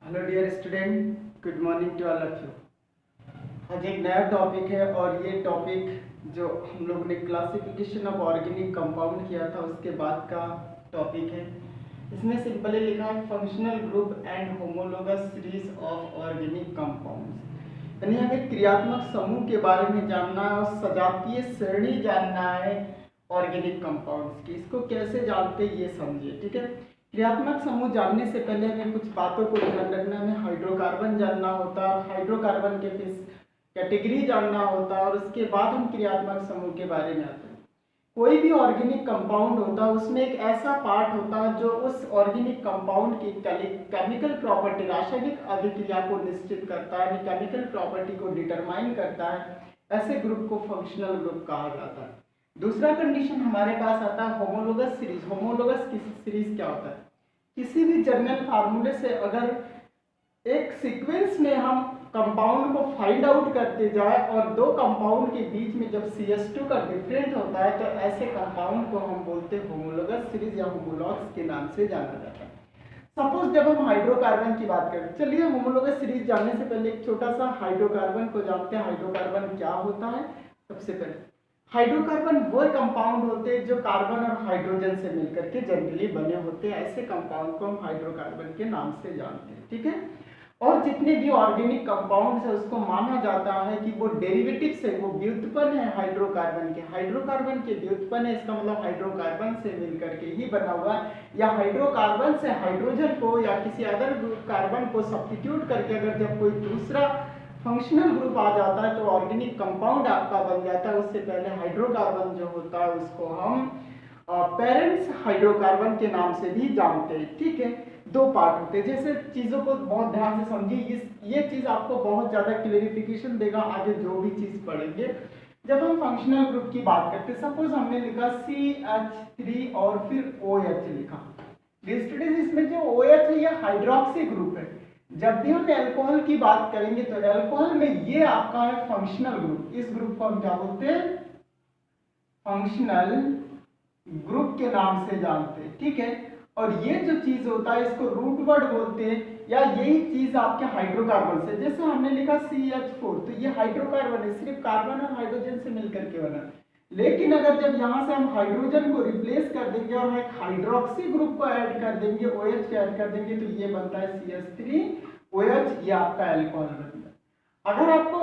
Hello dear student, good morning to all of you. आज एक नया टॉपिक है और ये टॉपिक जो हम लोग ने क्लासिफिकेशन ऑफ ऑर्गेनिक कंपाउंड किया था उसके बाद का टॉपिक है। इसमें सिंपली लिखा है functional group and homologous series of organic compounds. यानी हमें क्रियात्मक समूह के बारे में जानना है और सजातीय श्रेणी जानना है ऑर्गेनिक कंपाउंड्स की। इसको कैसे जानते ये समझिए, ठीक है। क्रियात्मक समूह जानने से पहले हमें कुछ बातों को ध्यान रखना है। हमें हाइड्रोकार्बन जानना होता है, हाइड्रोकार्बन के कैटेगरी जानना होता है और उसके बाद हम क्रियात्मक समूह के बारे में आते हैं। कोई भी ऑर्गेनिक कंपाउंड होता है उसमें एक ऐसा पार्ट होता है जो उस ऑर्गेनिक कंपाउंड की केमिकल प्रॉपर्टी, रासायनिक अभिक्रिया को निश्चित करता है, केमिकल प्रॉपर्टी को डिटरमाइन करता है। ऐसे ग्रुप को फंक्शनल ग्रुप कहा जाता है। दूसरा कंडीशन हमारे पास आता है होमोलोगस सीरीज। होमोलोगस सीरीज क्या होता है? किसी भी जर्नल फार्मूले से अगर एक सीक्वेंस में हम कंपाउंड को फाइंड आउट करते जाए और दो कंपाउंड के बीच में जब CH2 का डिफरेंट होता है तो ऐसे कंपाउंड को हम बोलते हैं होमोलोगस सीरीज या होमोलॉग्स के नाम से जाना जाता है। सपोज जब हम हाइड्रोकार्बन की बात करें, चलिए होमोलोगस सीरीज जानने से पहले एक छोटा सा हाइड्रोकार्बन को जानते हैं। हाइड्रोकार्बन क्या होता है? सबसे पहले हाइड्रोकार्बन वो कंपाउंड होते हैं जो कार्बन और हाइड्रोजन से मिलकर के जनरली बने होते हैं। ऐसे कंपाउंड को हम हाइड्रोकार्बन के नाम से जानते हैं, ठीक है। और जितने भी ऑर्गेनिक कंपाउंड्स है उसको माना जाता है कि वो डेरिवेटिव्स है, वो व्युत्पन्न है हाइड्रोकार्बन के। हाइड्रोकार्बन के व्युत्पन्न है, इसका मतलब हाइड्रोकार्बन से मिलकर के ही बना हुआ है, या हाइड्रोकार्बन से हाइड्रोजन को या किसी अदर कार्बन को सब्स्टिट्यूट करके अगर जब कोई दूसरा फंक्शनल ग्रुप आ जाता है तो ऑर्गेनिक कंपाउंड आपका बन जाता है। उससे पहले हाइड्रोकार्बन जो होता है उसको हम पेरेंट्स हाइड्रोकार्बन के नाम से भी जानते हैं, ठीक है। दो पार्ट होते हैं, जैसे चीज़ों को बहुत ध्यान से समझिए। ये चीज़ आपको बहुत ज़्यादा क्लेरिफिकेशन देगा आगे जो भी चीज़ पढ़ेंगे। जब हम फंक्शनल ग्रुप की बात करते हैं, सपोज हमने लिखा CH3 और फिर OH लिखा। स्टूडेंट्स, इसमें जो OH है ये हाइड्रोक्सी ग्रुप है। जब भी हम अल्कोहल की बात करेंगे तो अल्कोहल में ये आपका है फंक्शनल ग्रुप। इस ग्रुप को हम क्या बोलते हैं? फंक्शनल ग्रुप के नाम से जानते हैं, ठीक है। और ये जो चीज होता है इसको रूट वर्ड बोलते हैं, या यही चीज आपके हाइड्रोकार्बन से, जैसे हमने लिखा CH4 तो ये हाइड्रोकार्बन है, सिर्फ कार्बन और हाइड्रोजन से मिलकर के बना। लेकिन अगर जब यहाँ से हम हाइड्रोजन को रिप्लेस कर देंगे और एक हाइड्रोक्सी ग्रुप को ऐड कर देंगे, OH को ऐड कर देंगे तो ये बनता है CH3OH, ये आपका अल्कोहल बनता है। अगर आपको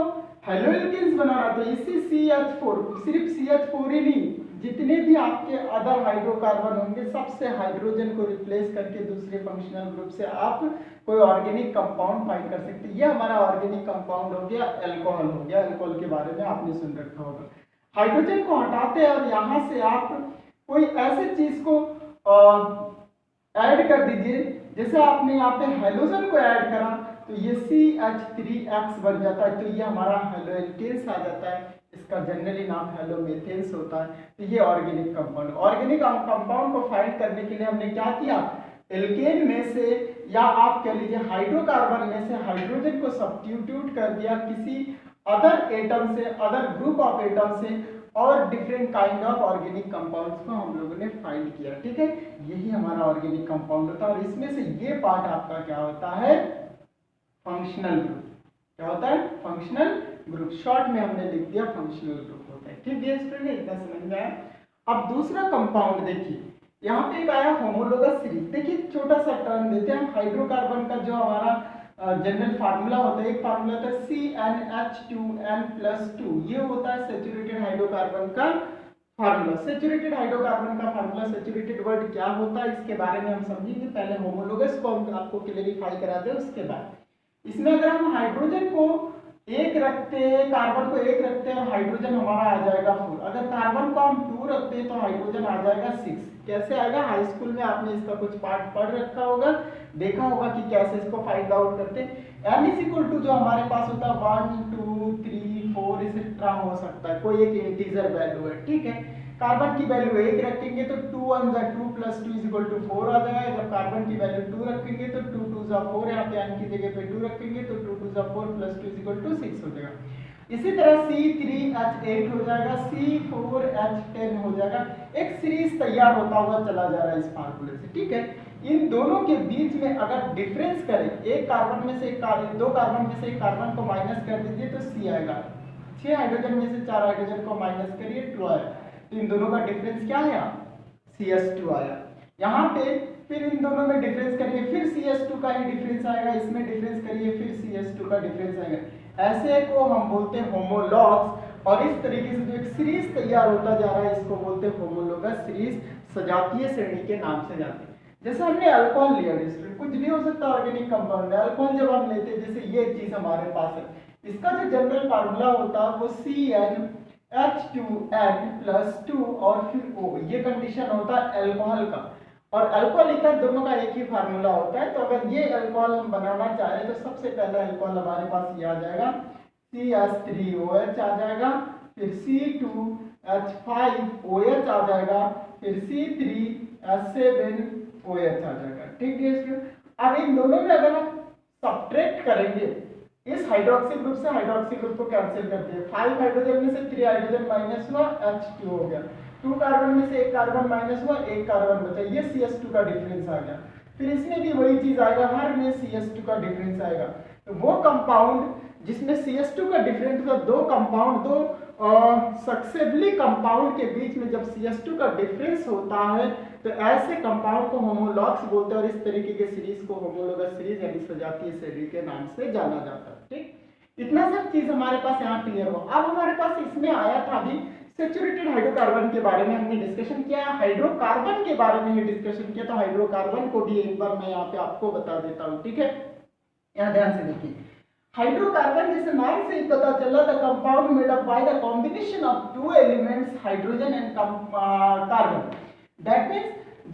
हेलोएल्केन्स बनाना तो इसी CH4, सिर्फ CH4 ही नहीं, जितने भी आपके अदर हाइड्रोकार्बन होंगे सबसे हाइड्रोजन को रिप्लेस करके दूसरे फंक्शनल ग्रुप से आप कोई ऑर्गेनिक कंपाउंड फाइंड कर सकते हैं। ये हमारा ऑर्गेनिक कंपाउंड हो गया, अल्कोहल हो गया। अल्कोहल के बारे में आपने सुन रखा होगा। हाइड्रोजन को हटाते हैं और यहाँ से आप कोई ऐसे चीज को ऐड कर दीजिए, जैसे आपने यहाँ पे हेलोजन को ऐड करा तो ये CH3X बन जाता है, तो ये हमारा हेलोएल्केन्स आ जाता है। इसका जनरली नाम हेलोमेथेन्स होता है। तो ये ऑर्गेनिक कंपाउंड। ऑर्गेनिक कंपाउंड को फाइंड करने के लिए हमने क्या किया? एल्केन में से या आप कह लीजिए हाइड्रोकार्बन में से हाइड्रोजन को सब्स्टिट्यूट कर दिया किसी अदर एटम से, अदर ग्रुप ऑफ एटम से, और different kind of organic compounds को हम लोगों ने फाइंड किया, ठीक है। यही हमारा ऑर्गेनिक कंपाउंड होता है और इसमें से ये पार्ट आपका क्या होता है? Functional group. क्या होता है? Functional group. शॉर्ट में हमने लिख दिया फंक्शनल ग्रुप होता है, ठीक है स्टूडेंट, इतना समझ में आया। अब दूसरा कंपाउंड देखिए, यहाँ पे एक आया होमोलोगस सीरीज। देखिए छोटा सा टर्म देते हैं हम। हाइड्रोकार्बन का जो हमारा जनरल फार्मूला होता है, एक फार्मूला होता है CnH2n+2, ये होता है सैचुरेटेड हाइड्रोकार्बन का फार्मूला। सैचुरेटेड हाइड्रोकार्बन का फार्मूला, सैचुरेटेड वर्ड क्या होता है इसके बारे में हम समझेंगे। पहले होमोलोगस को हम आपको क्लेरिफाई करा दें, उसके बाद इसमें अगर हम हाइड्रोजन को एक रखते हैं, कार्बन को एक रखते हैं, हाइड्रोजन हमारा आ जाएगा 4। अगर कार्बन को हम 2 रखते हैं तो हाइड्रोजन आ जाएगा 6। कैसे आएगा? हाई स्कूल में आपने इसका कुछ पार्ट पढ़ रखा होगा, देखा होगा कि कैसे इसको फाइंड आउट करते हैं। n जो हमारे पास होता है 1 2 3 4 इसेट्रा हो सकता है, कोई एक इंटीजर वैल्यू है, ठीक है। कार्बन की वैल्यू 1 रखेंगे तो 2 1 + 2 + 2 = 4 आ जाएगा। जब कार्बन की वैल्यू 2 रखेंगे तो 2 2 = 4, यहाँ पे n की जगह पे 2 रखेंगे तो 2 2 = 4 + 2 = 6 हो जाएगा। इसी तरह C3H8 हो जाएगा, C4H10 हो जाएगा। एक सीरीज तैयार होता हुआ चला जा रहा है इस फार्मूले से, ठीक है। इन दोनों के बीच में अगर डिफरेंस करें, एक कार्बन में से दो कार्बन में से एक कार्बन को माइनस कर दीजिए तो सी आएगा, 6 हाइड्रोजन में से 4 हाइड्रोजन को माइनस करिए 2 आया, तो इन दोनों का डिफरेंस क्या आया, CS2 आया। यहाँ पे फिर इन दोनों में डिफरेंस करिए, फिर CS2 का ही डिफरेंस आएगा, इसमें डिफरेंस करिए, फिर CS2 का डिफरेंस आएगा। ऐसे को हम बोलते हैं होमोलॉग्स, और इस तरीके से जो एक सीरीज तैयार होता जा रहा है इसको बोलते हैं होमोलोगस सीरीज, सजातीय श्रेणी के नाम से जाते हैं। जैसे हमने अल्कोहल लिया, कुछ भी हो सकता है ऑर्गेनिक कंपाउंड है, अल्कोहल जब हम लेते हैं, जैसे ये चीज हमारे पास है, इसका जो जनरल फार्मूला होता है वो CnH2n+2 और फिर O, ये कंडीशन होता है अल्कोहल का, और अल्कोहल ईथर दोनों का एक ही फार्मूला होता है। तो अगर ये अल्कोहल हम बनाना चाह रहे हैं तो सबसे पहले अल्कोहल हमारे पास ये आ जाएगा, CH3OH आ जाएगा, फिर C2H5OH आ जाएगा, फिर C3H7OH आ जाएगा। ठीक है, अब इन दोनों में अगर हम सब्ट्रैक्ट करेंगे, इस हाइड्रोक्सी ग्रुप से हाइड्रोक्सी ग्रुप को कैंसिल करते हैं, 5 हाइड्रोजन में से 3 हाइड्रोजन माइनस हुआ, H2 हो गया, 2 कार्बन में से 1 कार्बन माइनस हुआ, 1 कार्बन बचा, ये CS2 का डिफरेंस आ गया। फिर इसमें भी वही चीज आएगा, हर में CS2 का डिफरेंस आएगा। तो वो कंपाउंड जिसमें CS2 का डिफरेंस था, दो कंपाउंड, दो सक्सेसिवली कंपाउंड के बीच में जब CS2 का डिफरेंस होता है तो ऐसे कंपाउंड को होमोलॉग्स बोलते हैं, और इस तरीके के सीरीज को होमोलोगस सीरीज यानी सजातीय श्रेणी के नाम से जाना जाता है। ठीक, इतना सब चीज हमारे पास यहाँ क्लियर हुआ। अब हमारे पास इसमें आया था अभी सैचुरेटेड हाइड्रोकार्बन के बारे में हमने डिस्कशन किया, हाइड्रोकार्बन के बारे में ही डिस्कशन किया, तो हाइड्रोकार्बन को भी एक बार मैं यहाँ पे आपको बता देता हूँ। ठीक है, यहाँ ध्यान से देखिए, हाइड्रोकार्बन जैसे नाम से ही पता चला, the compound made up by the combination of two elements hydrogen and carbon. That means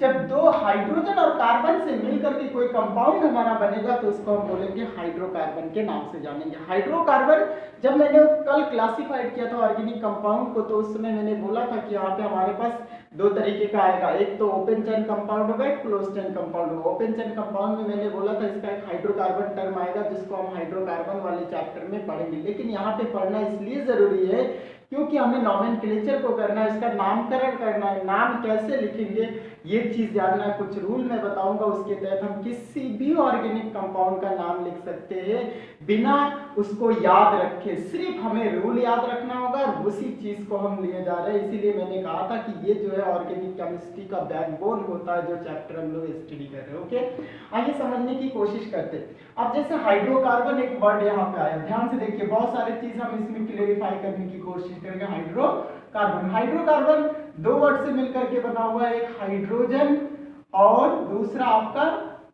जब दो हाइड्रोजन और कार्बन से मिलकर के कोई कंपाउंड हमारा बनेगा तो उसको हम बोलेंगे हाइड्रोकार्बन के नाम से जानेंगे। हाइड्रोकार्बन जब मैंने कल क्लासिफाइड किया था ऑर्गेनिक कंपाउंड को, तो उस समय मैंने बोला था कि यहाँ पे हमारे पास दो तरीके का आएगा, एक तो ओपन चेन कंपाउंड होगा, एक क्लोज चेन कंपाउंड होगा। ओपन चेन कंपाउंड में मैंने बोला था इसका एक हाइड्रोकार्बन टर्म आएगा जिसको हम हाइड्रोकार्बन वाले चैप्टर में पढ़ेंगे, लेकिन यहाँ पे पढ़ना इसलिए जरूरी है क्योंकि हमें नॉमेनक्लेचर को करना है, इसका नामकरण करना है, नाम कैसे लिखेंगे ये चीज जानना है। कुछ रूल मैं बताऊंगा, उसके तहत हम किसी भी ऑर्गेनिक कंपाउंड का नाम लिख सकते हैं बिना उसको याद रखे, सिर्फ हमें रूल याद रखना होगा और उसी चीज को हम लिए जा रहे हैं। इसीलिए मैंने कहा था कि ये जो है ऑर्गेनिक केमिस्ट्री का बैकबोन होता है जो चैप्टर हम लोग स्टडी कर रहे हैं। ओके, आइए समझने की कोशिश करते हैं। अब जैसे हाइड्रोकार्बन एक वर्ड यहाँ पे आया, ध्यान से देखिए, बहुत सारी चीज हम इसमें क्लेरिफाई करने की कोशिश करेंगे। हाइड्रोकार्बन, हाइड्रोकार्बन दो वर्ड से मिलकर के बना हुआ है, एक हाइड्रोजन और दूसरा आपका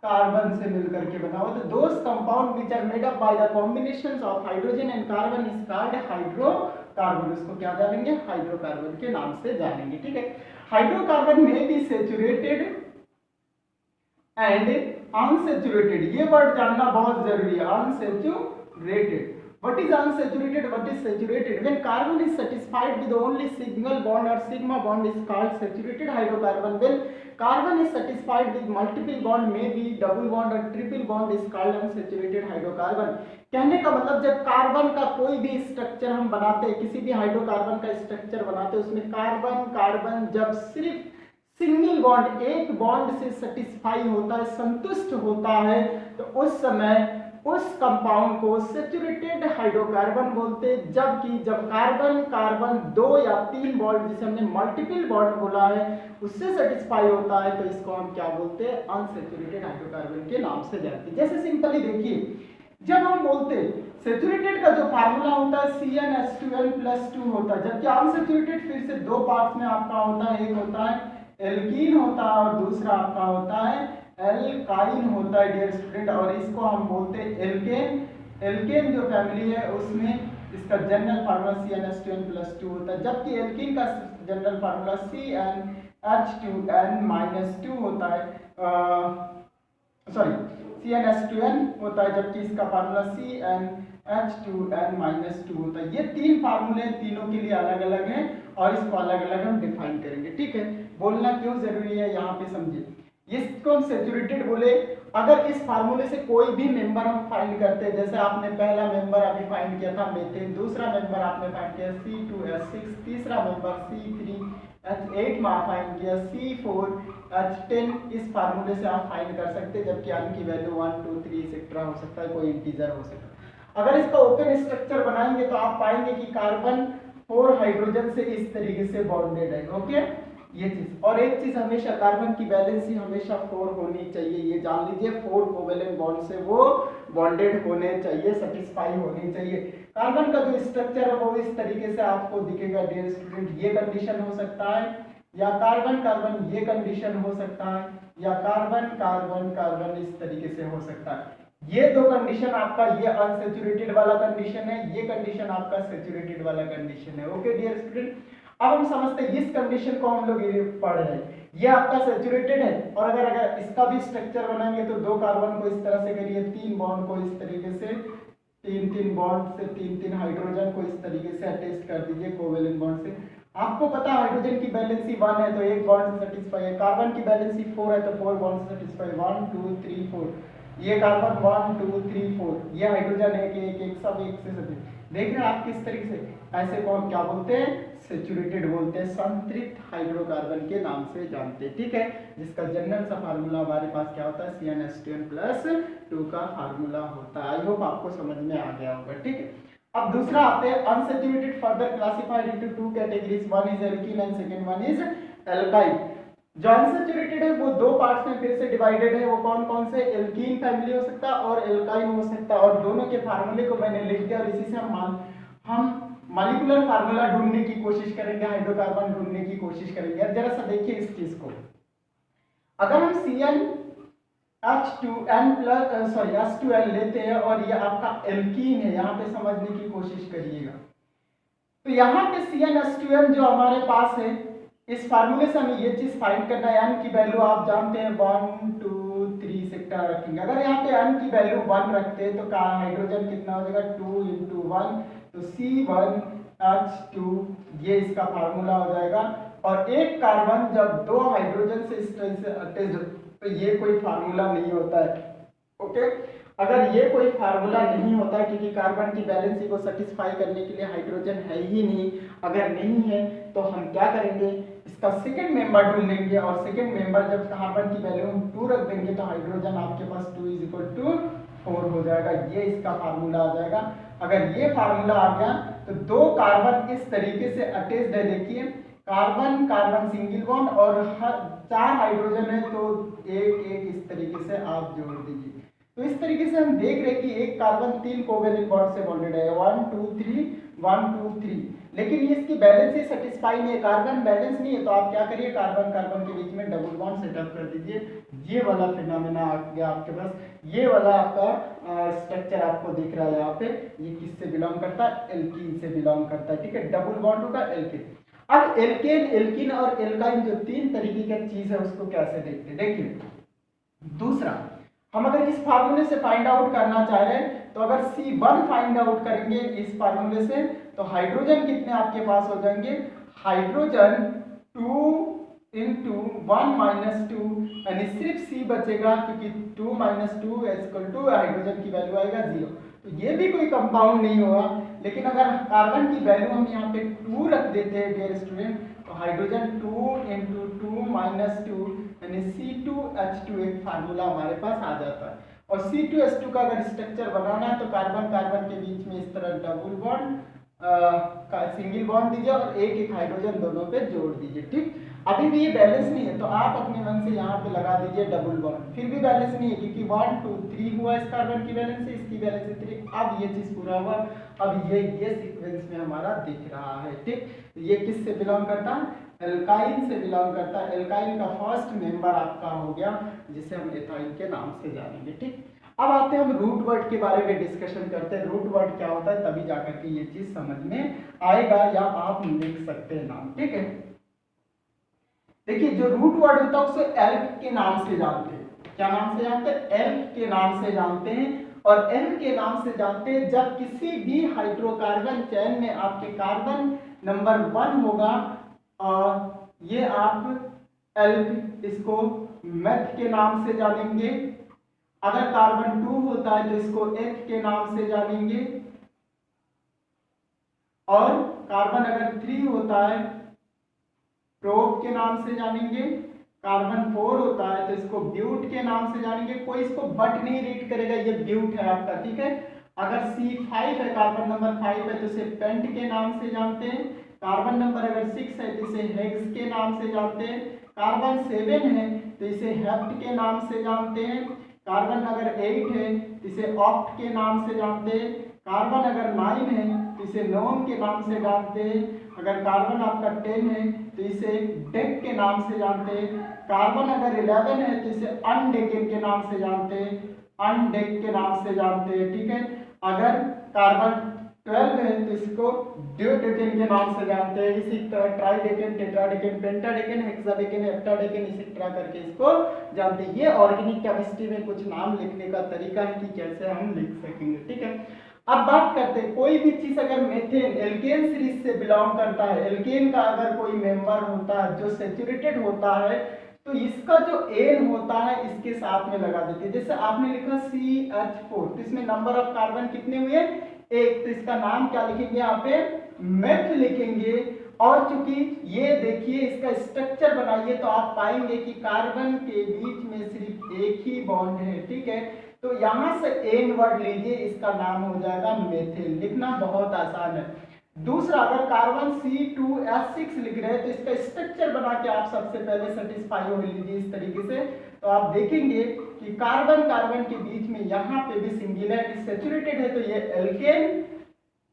कार्बन से मिलकर के बना हुआ। तो those compound which are made up by the combinations of hydrogen and carbon is called hydrocarbon. इसको क्या जानेंगे, हाइड्रोकार्बन के नाम से जानेंगे। ठीक है, हाइड्रोकार्बन में बी सैचुरेटेड एंड अनसैचुरेटेड, ये वर्ड जानना बहुत जरूरी है। Unsaturated, what is unsaturated, what is saturated? When carbon is satisfied with only single bond or sigma bond is called saturated hydrocarbon. When carbon is satisfied with multiple bond, maybe double bond or triple bond is called unsaturated hydrocarbon. कहने का मतलब जब carbon का कोई भी structure हम बनाते हैं, किसी भी हाइड्रोकार्बन का स्ट्रक्चर बनाते हैं, उसमें कार्बन कार्बन जब सिर्फ सिंगल बॉन्ड, एक बॉन्ड से सेटिस्फाई होता है, संतुष्ट होता है, तो उस समय उस कंपाउंड को सैचुरेटेड हाइड्रोकार्बन बोलते हैं। जबकि जब कार्बन कार्बन दो या तीन बॉन्ड, जिसे हमने मल्टीपल बॉन्ड बोला है, उससे सेटिस्फाई होता है, तो इसको हम क्या बोलते हैं, अनसैचुरेटेड हाइड्रोकार्बन के नाम से जानते हैं। जैसे सिंपली देखिए, जब हम बोलते हैं सैचुरेटेड का जो फार्मूला होता है CnH2n+2 होता है, जबकि अनसैचुरेटेड फिर से दो पार्ट्स में आपका होता है, एक होता है एल्कीन होता है और दूसरा आपका होता है एल्काइन होता है डियर स्टूडेंट, और इसको हम बोलते हैं एल्केन। एल्केन जो फैमिली है उसमें इसका जनरल फार्मूला CnH2n+2 होता है, जबकि एल्कीन का जनरल फार्मूला CnH2n-2 होता है, CnH2n होता है, जबकि इसका फार्मूला CnH2n-2 होता है। ये तीन फार्मूले तीनों के लिए अलग अलग हैं और इसको अलग अलग हम डिफाइन करेंगे। ठीक है, बोलना क्यों जरूरी है यहाँ पे समझिए। इसको हम सैचुरेटेड बोले। अगर इस फार्मूले से कोई भी मेंबर हम फाइंड करते हैं, जैसे आपने पहला मेंबर अभी फाइंड किया था मीथेन, दूसरा मेंबर आपने फाइंड किया C2H6, तीसरा मेंबर C3H8 में फाइंड किया C4H10, इस फार्मूले से आप फाइंड कर सकते हैं, जबकि n की वैल्यू 1 2 3 एक्सेट्रा हो सकता है, कोई इंटीजर हो सकता है। अगर इसका ओपन स्ट्रक्चर बनाएंगे तो आप पाएंगे कि कार्बन 4 हाइड्रोजन से इस तरीके से बॉन्डेड है। ओके, ये चीज। और एक चीज हमेशा, कार्बन की वैलेंसी हमेशा 4 होनी चाहिए, ये जान लीजिए, 4 कोवेलेंट बॉन्ड से वो बॉन्डेड होने चाहिए, सेटिस्फाई होनी चाहिए। कार्बन का जो स्ट्रक्चर है वो इस तरीके से आपको दिखेगा डियर स्टूडेंट, ये कंडीशन हो सकता है, या कार्बन कार्बन ये कंडीशन हो सकता है, या कार्बन कार्बन कार्बन इस तरीके से हो सकता है। ये दो कंडीशन आपका, ये अनसैचुरेटेड वाला कंडीशन है, ये कंडीशन आपका सैचुरेटेड वाला कंडीशन है। ओके डियर स्टूडेंट, अब हम समझते हैं इस कंडीशन को हम लोग पढ़ रहे हैं, ये आपका सैचुरेटेड है, और अगर इसका भी स्ट्रक्चर बनाएंगे तो दो कार्बन को इस तरह से करिए, तीन बॉन्ड को इस तरीके से, तीन तीन बॉन्ड से तीन तीन हाइड्रोजन को इस तरीके से अटैच कर दीजिए कोवेलेंट बॉन्ड से। आपको पता है हाइड्रोजन की बैलेंसी 1 है तो एक बॉन्ड से सेटिस्फाई है, कार्बन की बैलेंसी 4 है तो 4 बॉन्ड से सेटिस्फाई, 1 2 3 4, ये कार्बन 1 2 3 4, ये हाइड्रोजन है कि एक सब एक से सभी। देख रहे हैं आप किस तरीके से, ऐसे को हम क्या बोलते हैं, सैचुरेटेड बोलते हैं, संतृप्त हाइड्रोकार्बन के नाम से जानते हैं। ठीक है, जिसका जनरल सा फार्मूला हमारे पास क्या होता है, CnH2n+2 का फार्मूला होता है। आई होप आपको समझ में आ गया होगा। ठीक है, अब दूसरा आते हैं, unsaturated further classified into two categories, one is alkene and second one is alkyl. जो अनसैचुरेटेड है वो दो पार्ट्स में फिर से डिवाइडेड है, वो कौन कौन से, एल्कीन फैमिली हो सकता है और एल्काइन हो सकता है, और दोनों के फार्मूले को मैंने लिख दिया, और इसी से हम मॉलिक्यूलर फार्मूला ढूंढने की कोशिश करेंगे, हाइड्रोकार्बन ढूंढने की कोशिश करेंगे। अब जरा सा देखिए इस चीज को, अगर हम H2N लेते हैं और ये आपका एल्कीन है, यहाँ पे समझने की कोशिश करिएगा, तो यहाँ पे CnH2n जो हमारे पास है, इस फार्मूले से हमें ये चीज फाइंड करना है, n की वैल्यू आप जानते हैं 1 2 3 सेक्टर रखेंगे। अगर यहाँ पे n की वैल्यू 1 रखते हैं तो हाइड्रोजन कितना हो जाएगा, 2 × 1, तो C1H2, ये इसका फार्मूला हो जाएगा। और एक कार्बन जब दो हाइड्रोजन से इस तरह से अटैच, तो ये कोई फार्मूला नहीं होता है। ओके, अगर ये कोई फार्मूला नहीं होता क्योंकि कार्बन की बैलेंसी को सेटिस्फाई करने के लिए हाइड्रोजन है ही नहीं, अगर नहीं है तो हम क्या करेंगे, इसका सेकंड मेंबर ढूंढेंगे, और सेकंड मेंबर जब कार्बन की वैल्यू हम 2 रख देंगे तो हाइड्रोजन आपके पास 2 = 4 हो जाएगा, ये इसका फार्मूला आ जाएगा। अगर ये फार्मूला आ गया तो दो कार्बन इस तरीके से अटैच्ड है, देखिए कार्बन कार्बन सिंगल बॉन्ड, और 4 हाइड्रोजन है तो एक एक इस तरीके से आप जोड़ दीजिए। तो इस तरीके से हम देख रहे हैं कि एक कार्बन 3 कोवेलेंट बॉन्ड से बॉन्डेड है, 1 2 3 1 2 3, लेकिन ये इसकी बैलेंस से सेटिस्फाई नहीं है, कार्बन बैलेंस नहीं है, तो आप क्या करिए, कार्बन कार्बन के बीच में डबल बॉन्ड सेटअप कर दीजिए। ये वाला फिनोमेना आ गया आपके पास, ये वाला आपका स्ट्रक्चर आपको दिख रहा है यहाँ पे, ये किससे बिलोंग करता है, एल्कीन से बिलोंग करता है। ठीक है, डबल बॉन्ड होगा एल्कीन। अब एल्केन, एल्कीन और एल्काइन जो तीन तरीके की चीज है उसको कैसे देखते हैं, देखिए दूसरा, हम अगर इस फार्मूले से फाइंड आउट करना चाह रहे हैं तो अगर C1 फाइंड आउट करेंगे इस फार्मूले से तो हाइड्रोजन कितने आपके पास हो जाएंगे, हाइड्रोजन 2 × 1 - 2, यानी सिर्फ C बचेगा क्योंकि 2 - 2 = हाइड्रोजन की वैल्यू आएगा 0, तो ये भी कोई कंपाउंड नहीं होगा। लेकिन अगर कार्बन की वैल्यू हम यहाँ पे 2 रख देते हैं डियर स्टूडेंट, तो हाइड्रोजन 2 × 2 - 2 यानी C2H2 एक फार्मूला हमारे पास आ जाता है। और C2H2 का अगर स्ट्रक्चर बनाना है तो कार्बन कार्बन के बीच में इस तरह डबल बॉन्ड सिंगल बॉन्ड दीजिए और एक एक हाइड्रोजन दोनों पे जोड़ दीजिए। ठीक, अभी भी ये बैलेंस नहीं है तो आप अपने मन से यहाँ पे लगा दीजिए डबल बॉन्ड, फिर भी बैलेंस नहीं है क्योंकि 1 2 3 हुआ इस कार्बन की बैलेंस से, इसकी बैलेंस 3, अब ये चीज पूरा हुआ। अब ये सीक्वेंस में हमारा दिख रहा है। ठीक, ये किस से बिलोंग करता है, एल्काइन से बिलोंग करता है। एल्काइन का फर्स्ट मेंबर आपका हो गया जिसे हम एथाइन के नाम से जानेंगे। ठीक, अब आते हैं हम रूट वर्ड के बारे में डिस्कशन करते हैं, रूट वर्ड क्या होता है, तभी जाकर के ये चीज समझ में आएगा, या आप लिख सकते हैं नाम। ठीक है, देखिए जो रूट वर्ड होता है उसे एल्क के नाम से जानते हैं। क्या नाम से जानते हैं, एल्क के नाम से जानते हैं। और एल्क के नाम से जानते हैं जब किसी भी हाइड्रोकार्बन चेन में आपके कार्बन नंबर 1 होगा और ये आप एल्क इसको मेथ के नाम से जानेंगे। अगर कार्बन 2 होता है तो इसको एथ के नाम से जानेंगे। और कार्बन अगर 3 होता है प्रोप के नाम से जानेंगे। कार्बन 4 होता है तो इसको ब्यूट के नाम से जानेंगे। कोई इसको बट नहीं रीड करेगा, ये ब्यूट है आपका, ठीक है। अगर C5 है, कार्बन नंबर 5 है तो इसे पेंट के नाम से जानते हैं। कार्बन नंबर अगर 6 है तो इसे हेक्स के नाम से जानते हैं। कार्बन 7 है तो इसे हेप्ट के नाम से जानते हैं। कार्बन अगर 8 है तो इसे ऑक्ट के नाम से जानते हैं। कार्बन अगर 9 है तो इसे नोन के नाम से जानते हैं। अगर कार्बन आपका 10 है तो इसे डेक के नाम से जानते हैं। कार्बन अगर 11 है तो इसे अनडेकन के नाम से जानते हैं, अनडेक के नाम से जानते हैं, ठीक है। अगर कार्बन 12 है तो इसको ड्यूडेकेन के नाम से जानते हैं। इसी तरह ट्राइडेकेन, टेट्राडेकेन, पेंटाडेकेन, हेक्साडेकेन, हेप्टाडेकेन इसी तरह करके इसको जानते हैं। ये ऑर्गेनिक केमिस्ट्री में कुछ नाम लिखने का तरीका है कि कैसे हम लिख सकेंगे, ठीक है। अब बात करते हैं, कोई भी चीज अगर मेथेन एल्केन सीरीज से बिलोंग करता है, एल्केन का अगर कोई मेंबर होता है जो सैचुरेटेड होता है तो इसका जो एन होता है इसके साथ में लगा देते हैं। जैसे आपने लिखा CH4 तो इसमें नंबर ऑफ कार्बन कितने हुए, एक, तो इसका नाम क्या लिखेंगे यहाँ पे, मेथ लिखेंगे। और चूंकि ये देखिए इसका स्ट्रक्चर बनाइए तो आप पाएंगे कि कार्बन के बीच में सिर्फ एक ही बॉन्ड है, ठीक है। तो यहां से एन वर्ड लीजिए, इसका नाम हो जाएगा मेथिल। लिखना बहुत आसान है। दूसरा, अगर कार्बन C2H6 लिख रहे हैं तो इसका स्ट्रक्चर बना के आप सबसे पहले सेटिस्फाई हो लीजिए इस तरीके से। तो आप देखेंगे कि कार्बन कार्बन के बीच में यहाँ पे भी सिंगुलर सैचुरेटेड है तो ये एल्केन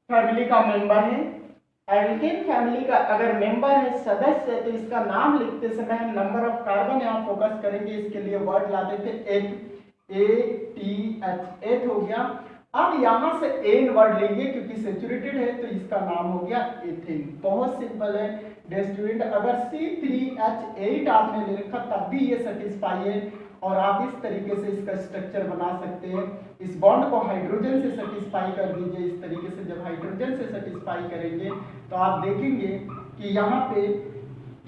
फैमिली का मेंबर है। एल्केन फैमिली का अगर मेंबर है, सदस्य है, तो इसका नाम लिखते समय हम नंबर ऑफ कार्बन यहाँ फोकस करेंगे, इसके लिए वर्ड लाते थे एथ, ATH, एथ हो गया। अब यहां से एन वर्ड लेंगे क्योंकि सैचुरेटेड है तो इसका नाम हो गया एथेन। बहुत सिंपल है स्टूडेंट। अगर C3H8 आपने ले रखा तब भी ये सेटिस्फाई है और आप इस तरीके से इसका स्ट्रक्चर बना सकते हैं। इस बॉन्ड को हाइड्रोजन से सेटिस्फाई कर दीजिए इस तरीके से। जब हाइड्रोजन से सेटिस्फाई करेंगे तो आप देखेंगे कि यहाँ पे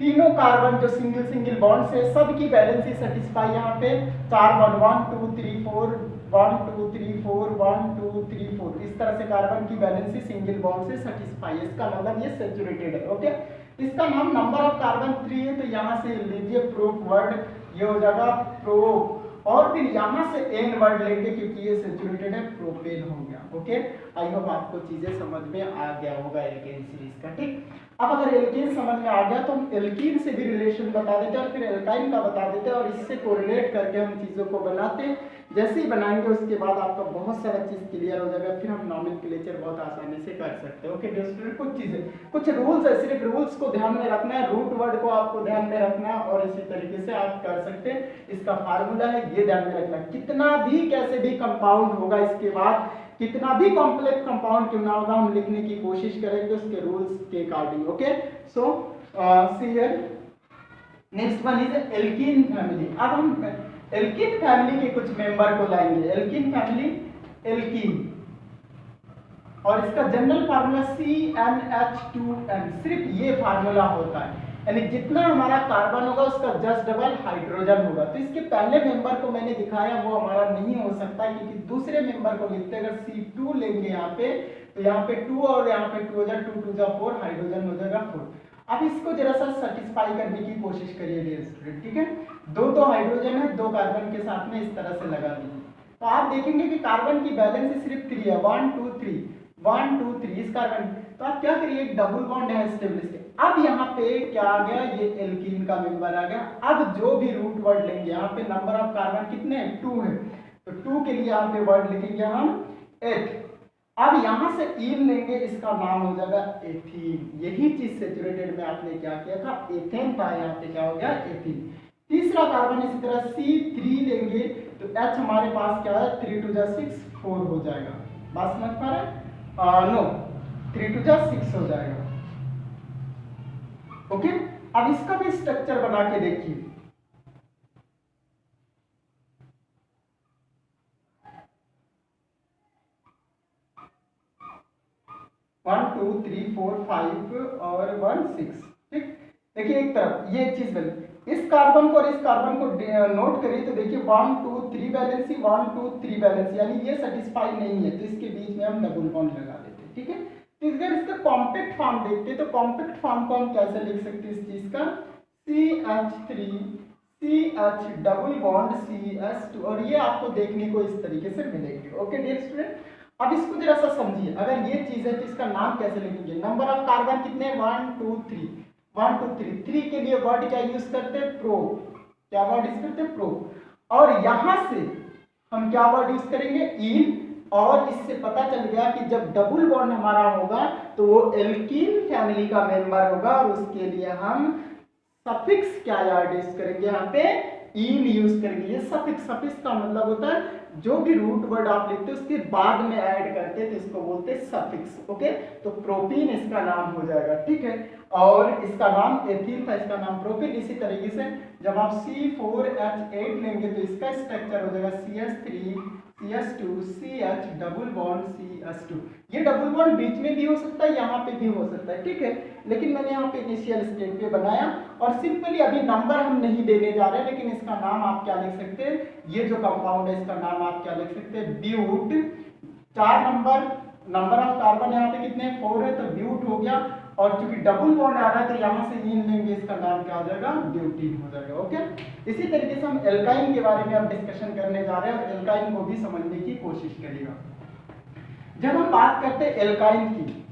तीनों कार्बन जो सिंगल सिंगल बॉन्ड से सबकी बैलेंसी सेटिस्फाई यहाँ पे 4 बॉन्ड 1 2 3 4 1 2 3 4 1 2 3 4 इस तरह से कार्बन की बैलेंसी सिंगल बॉन्ड से सेटिस्फाई है। इसका मतलब ये सैचुरेटेड है, ओके। इसका नाम नंबर ऑफ कार्बन 3 है तो यहाँ से लीजिए प्रोप वर्ड, ये हो जाएगा प्रोप। और फिर यहाँ से एन वर्ड लेंगे क्योंकि ये सैचुरेटेड है, प्रोपेन हो गया, ओके। आई होप आपको चीजें समझ में आ गया होगा एल्केन सीरीज का, ठीक। अब अगर एल्केन समझ में आ गया तो हम एल्कीन से भी रिलेशन बता देते हैं और फिर एल्काइन का बता देते हैं और इससे कोरिलेट करके हम चीज़ों को बनाते हैं। जैसे ही बनाएंगे उसके बाद आपका बहुत सारा चीज़ क्लियर हो जाएगा, फिर हम नॉमेनक्लेचर बहुत आसानी से कर सकते हैं, ओके स्टूडेंट। कुछ चीज़ें, कुछ रूल्स है, सिर्फ रूल्स को ध्यान में रखना है, रूट वर्ड को आपको ध्यान में रखना है और इसी तरीके से आप कर सकते हैं। इसका फार्मूला है, ये ध्यान में रखना। कितना भी कैसे भी कंपाउंड होगा इसके बाद, कितना भी कॉम्प्लेक्स कंपाउंड क्यों ना होगा, हम लिखने की कोशिश करेंगे उसके रूल्स के according, okay. So see here next one is alkene family. अब हम एल्कीन फैमिली के कुछ मेंबर को लाएंगे। एल्कीन फैमिली, एल्कीन, और इसका जनरल फार्मूला CnH2n, सिर्फ ये फार्मूला होता है, यानी जितना हमारा कार्बन होगा उसका जस्ट डबल हाइड्रोजन होगा। तो इसके पहले मेंबर को मैंने दिखाया वो हमारा नहीं हो सकता क्योंकि दूसरे मेंबर को लिखते हैं। अगर C2 लेंगे यहाँ पे तो यहाँ पे 2 और यहाँ पे 2 हो जाए, 2 2 जा 4, हाइड्रोजन हो जाएगा 4। अब इसको जरा सा सेटिस्फाई करने की कोशिश करिए डियर स्टूडेंट, ठीक है। दो हाइड्रोजन है, 2 कार्बन के साथ में इस तरह से लगा दीजिए तो आप देखेंगे कि कार्बन की बैलेंस सिर्फ 3 है, 1 2 3 1 2 3 इस कार्बन। तो आप क्या करिए, एक डबल बॉन्ड है एस्टेब्लिश। अब यहाँ पे क्या आ गया, ये एल्कीन का मेंबर आ गया। अब जो भी रूट वर्ड लेंगे, यहाँ पे नंबर ऑफ कार्बन कितने हैं, 2 है, तो 2 के लिए यहाँ पे वर्ड लिखेंगे हम एथ। अब यहाँ से ईन लेंगे, इसका नाम हो जाएगा एथीन। यही चीज सैचुरेटेड में आपने क्या किया था, एथेन था, यहाँ पे क्या हो गया, एथीन। तीसरा कार्बन इसी तरह C3 लेंगे तो H हमारे पास क्या है, 3 2 जा 6 4 हो जाएगा। बात समझ पा रहे हैं, नो 3 2 जा 6 हो जाएगा, ओके। अब इसका भी स्ट्रक्चर बना के देखिए। वन 2 3 4 5 और 1 6, ठीक। देखिए एक तरफ ये चीज बनी, इस कार्बन को और इस कार्बन को नोट करिए तो देखिए 1 2 3 वैलेंसी 1 2 3 वैलेंसी, यानी ये सेटिस्फाई नहीं है तो इसके बीच में हम डबल बॉन्ड लगा देते हैं, ठीक है। तो अगर इसका कॉम्पैक्ट फॉर्म देखते हैं तो कॉम्पैक्ट फॉर्म को हम कैसे लिख सकते हैं इस चीज का, CH3 CH double bond CH2, और ये आपको देखने को इस तरीके से मिलेगी। ओके डियर स्टूडेंट, अब इसको जरा सा समझिए, अगर ये चीज है तो इसका नाम कैसे लिखेंगे। नंबर ऑफ कार्बन कितने 1 2 3, 1 2 3, 3 के लिए वर्ड क्या यूज करते हैं, प्रो। क्या वर्ड यूज करते हैं, प्रो। और यहां से हम क्या वर्ड यूज करेंगे, इन। और इससे पता चल गया कि जब डबल बॉन्ड हमारा होगा तो वो एल्कीन फैमिली का मेंबर होगा, और उसके लिए हम सफिक्स क्या याद यूज करेंगे, यहाँ पे इन यूज करेंगे। ये सफिक्स, सफिक्स का मतलब होता है जो भी रूट वर्ड आप लिखते हैं उसके बाद में ऐड करते हैं तो इसको बोलते हैं सफिक्स। ओके, तो प्रोपीन इसका नाम हो जाएगा, ठीक है। और इसका नाम एथिल था, इसका नाम प्रोपीन। इसी तरीके से जब आप C4H8 लेंगे तो इसका स्ट्रक्चर हो जाएगा CH3 CH2 CH double bond CH2। ये डबल बॉन्ड बीच में भी हो सकता है, यहाँ पे भी हो सकता है, ठीक है। लेकिन मैंने यहाँ पे इनिशियल स्टेट पे बनाया, और सिंपली अभी नंबर हम नहीं देने जा रहे हैं, लेकिन इसका नाम आप क्या लिख सकते हैं, ये जो कंपाउंड है इसका नाम आप क्या लिख सकते हैं, ब्यूट। 4 नंबर ऑफ कार्बन यहाँ पे कितने 4 है, तो ब्यूट हो गया। और चूंकि डबल बॉन्ड आ रहा है तो यहाँ से इन लेंगे, इसका नाम क्या हो जाएगा, ब्यूटीन हो जाएगा। ओके, इसी तरीके से हम एल्काइन के बारे में अब डिस्कशन करने जा रहे हैं, और एल्काइन को भी समझने की कोशिश करिएगा। जब हम बात करते हैं एल्काइन की,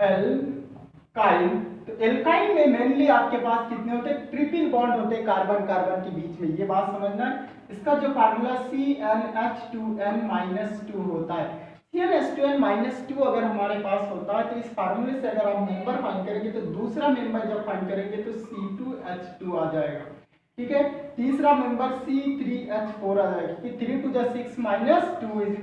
एल्काइन, तो एल्काइन में मेनली आपके पास कितने होते हैं, ट्रिपल बॉन्ड होते हैं कार्बन कार्बन के बीच में, ये बात समझना है। इसका जो फार्मूला CnH2n-2 होता है, CnH2n-2 अगर हमारे पास होता है तो इस फार्मूले से अगर आप मेंबर फाइंड करेंगे तो दूसरा मेंबर जब फाइंड करेंगे तो C2H2 आ जाएगा, ठीक है। तीसरा मेंबर C3H4 आ जाएगा, कि 3 to 6 - 2 =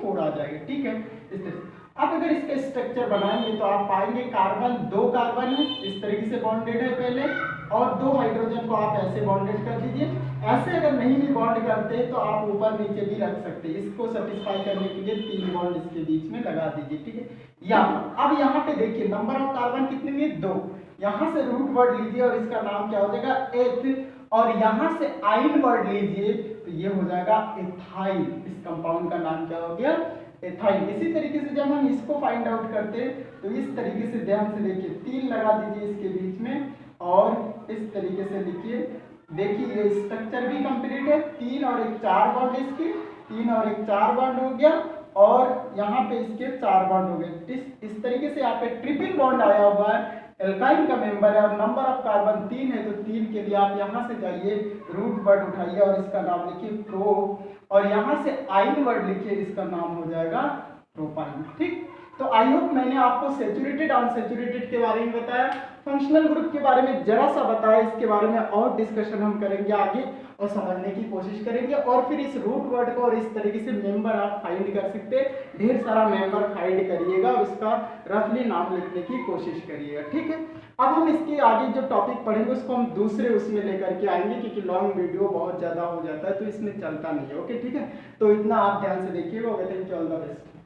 4 आ जाएगा, ठीक है। इस तरह अब अगर इसका स्ट्रक्चर बनाएंगे तो आप पाएंगे कार्बन 2 कार्बन है, इस तरीके से बॉन्डेड है पहले, और 2 हाइड्रोजन को आप ऐसे बॉन्डेड कर दीजिए। ऐसे अगर नहीं भी बॉन्ड करते तो आप ऊपर नीचे भी रख सकते हैं, इसको सेटिस्फाई करने के लिए 3 बॉन्ड इसके बीच में लगा दीजिए, ठीक है। अब यहाँ पे देखिए नंबर ऑफ कार्बन कितने हुए, 2। यहाँ से रूट वर्ड लीजिए और इसका नाम क्या हो जाएगा, एथ। और यहाँ से आइन वर्ड लीजिए तो ये हो जाएगा एथाइल। इस कंपाउंड का नाम क्या हो गया, एथाइल। इसी तरीके से जब हम इसको फाइंड आउट करते हैं तो इस तरीके से ध्यान से देखिए, 3 लगा दीजिए इसके बीच में, और इस तरीके से लिखिए। देखिए ये स्ट्रक्चर भी कंप्लीट है, 3 और 1 4 बॉन्ड, इसके 3 और 1 4 बॉन्ड हो गया, और यहाँ पे इसके 4 बॉन्ड हो गए। इस तरीके से यहाँ पे ट्रिपल बॉन्ड आया हुआ है, एल्काइन का मेंबर है, और नंबर ऑफ कार्बन 3 है, तो 3 के लिए आप यहाँ से जाइए, रूट वर्ड उठाइए और इसका नाम लिखिए प्रो, और यहाँ से आइन वर्ड लिखिए, इसका नाम हो जाएगा प्रोपाइन, ठीक। तो आई होप मैंने आपको सैचुरेटेड अनसैचुरेटेड के बारे में बताया, फंक्शनल ग्रुप के बारे में जरा सा बताया, इसके बारे में और डिस्कशन हम करेंगे आगे और समझने की कोशिश करेंगे। और फिर इस रूट वर्ड को और इस तरीके से मेंबर आप फाइंड कर सकते हैं, ढेर सारा मेंबर फाइंड करिएगा और उसका रफली नाम लिखने की कोशिश करिएगा, ठीक है। अब हम इसके आगे जो टॉपिक पढ़ेंगे उसको हम दूसरे उसमें लेकर के आएंगे, क्योंकि लॉन्ग वीडियो बहुत ज़्यादा हो जाता है तो इसमें चलता नहीं है, ओके, ठीक है। तो इतना आप ध्यान से देखिएगा। Thank you, all the best.